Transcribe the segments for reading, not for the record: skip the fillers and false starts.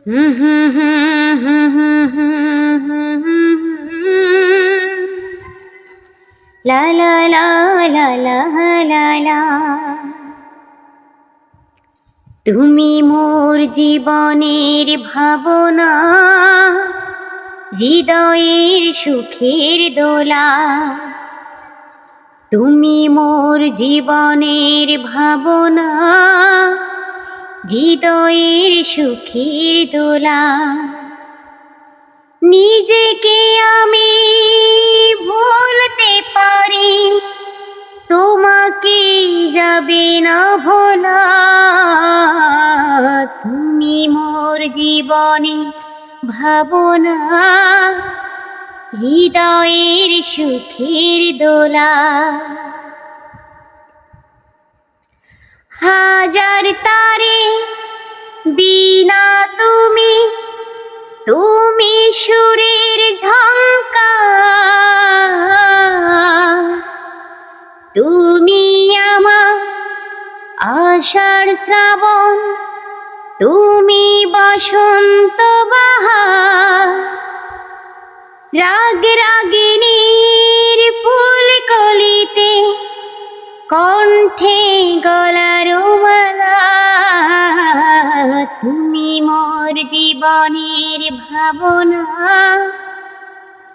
হুম হুম হুম হুম হুম হুম হুম হুম হুম। লা লা লা লা লা লা লা। তুমি মোর জীবনের ভাবনা, হৃদয়ের সুখের দোলা। তুমি মোর জীবনের ভাবনা, হৃদয়ের সুখের দোলা। নিজেকে আমি ভুলতে পারি, তোমাকে যাবে না ভোলা। তুমি মোর জীবনে ভাবনা, হৃদয়ের সুখের দোলা। হাজার তারে বিনা তুমি, তুমি সুরের ঝংকার। তুমি আমার আষাঢ় শ্রাবণ, তুমি বসন্ত বাহার। রাগ রাগিনীর ফুল কলিতে, কণ্ঠে গলার মালা। তুমি মোর জীবনের ভাবনা,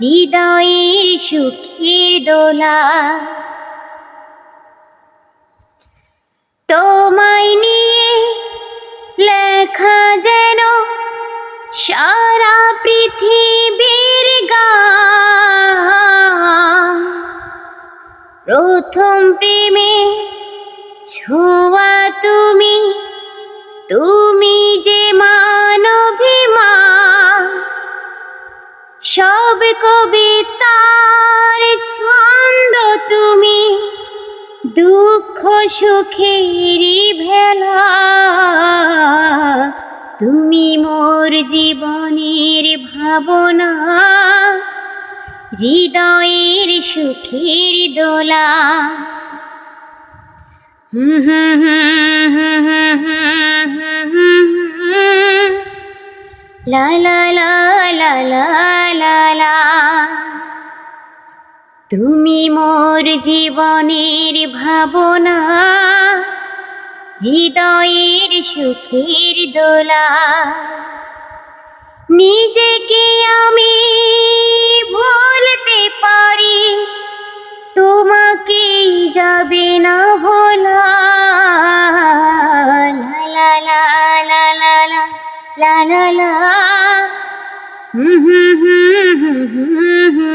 হৃদয়ের সুখের দোলা। তোমায় নিয়ে লেখা যেন সারা পৃথিবীর গান। প্রথম প্রেমে ছোঁয়া তুমি, তুমি যে মানবিমান। সব কবিতার ছন্দ তুমি, দুঃখ সুখেরই ভেলা। তুমি মোর জীবনের ভাবনা, হৃদয়ের সুখের দোলা। হুম হুম হুম হুম হুম হুম হুম। লা লা লা লা লা লা লা। তুমি মোর জীবনের ভাবনা, হৃদয়ের সুখের দোলা। নিজেকে আমি ভুলতে পারি, তোমাকে যাবে না ভোলা। লা লা লা লা লা লা লা লা। হুম হুম হুম হুম হুম হুম।